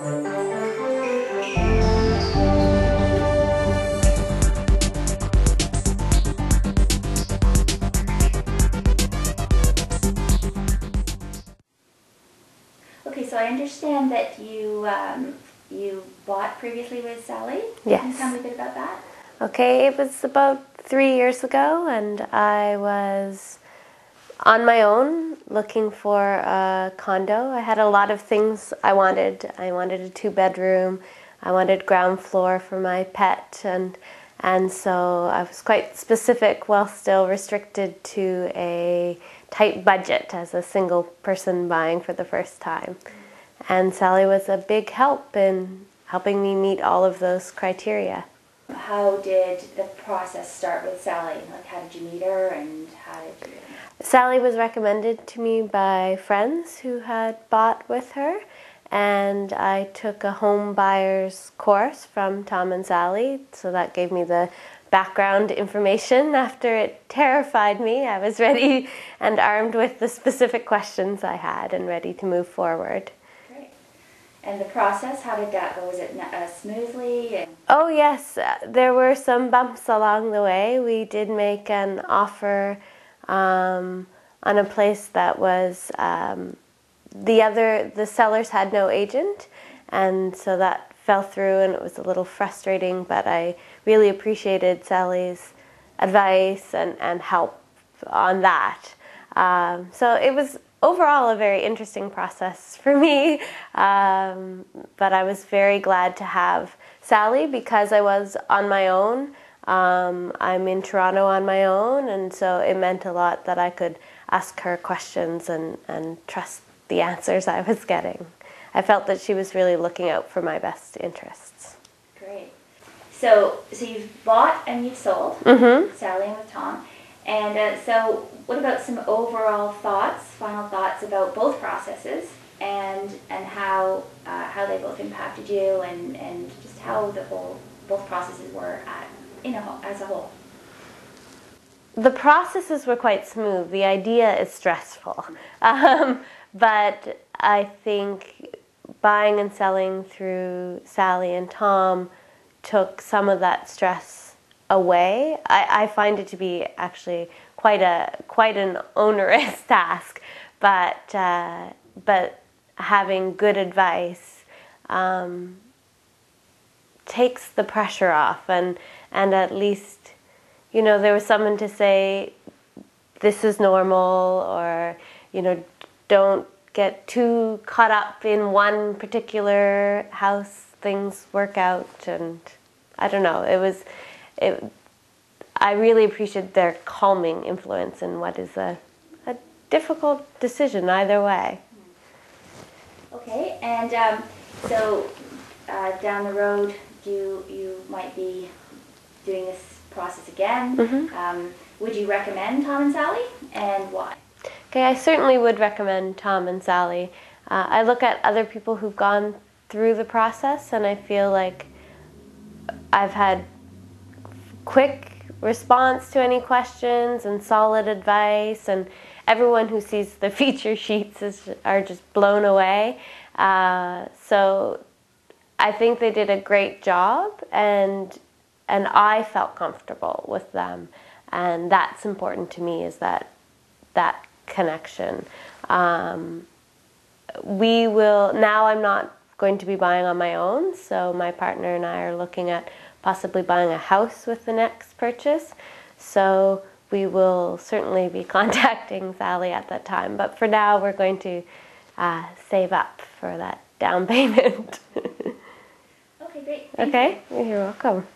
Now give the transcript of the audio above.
Okay, so I understand that you bought previously with Sally. Yes. Can you tell me a bit about that? Okay, it was about 3 years ago, and I was on my own looking for a condo. I had a lot of things I wanted. I wanted a 2-bedroom. I wanted ground floor for my pet, and so I was quite specific while still restricted to a tight budget as a single person buying for the first time. And Sally was a big help in helping me meet all of those criteria. How did the process start with Sally? Like, how did you meet her, and how did you... Sally was recommended to me by friends who had bought with her, and I took a home buyer's course from Tom and Sally, so that gave me the background information. After it terrified me, I was ready and armed with the specific questions I had and ready to move forward. Great. And the process, how did that go? Was it smoothly? Oh yes, there were some bumps along the way. We did make an offer on a place that was, the sellers had no agent, and so that fell through, and it was a little frustrating, but I really appreciated Sally's advice and help on that. So it was overall a very interesting process for me, but I was very glad to have Sally because I was on my own. I'm in Toronto on my own, and so it meant a lot that I could ask her questions and trust the answers I was getting. I felt that she was really looking out for my best interests. Great. So you've bought and you've sold, Sally and with Tom. And so what about some overall thoughts, final thoughts about both processes and how they both impacted you and just how both processes were as a whole? The processes were quite smooth. The idea is stressful. But I think buying and selling through Sally and Tom took some of that stress away. I find it to be actually quite an onerous task, but having good advice takes the pressure off, and at least, you know, there was someone to say, this is normal, or, you know, don't get too caught up in one particular house, things work out, and I don't know, I really appreciated their calming influence in what is a difficult decision either way. Okay, and so down the road, you might be doing this process again. Would you recommend Tom and Sally, and why? Okay, I certainly would recommend Tom and Sally. I look at other people who've gone through the process, and I feel like I've had quick response to any questions and solid advice, and everyone who sees the feature sheets are just blown away. So I think they did a great job, and I felt comfortable with them, and that's important to me, is that connection. Now I'm not going to be buying on my own, so my partner and I are looking at possibly buying a house with the next purchase, so we will certainly be contacting Sally at that time, but for now we're going to save up for that down payment. Okay, great. Okay, you're welcome.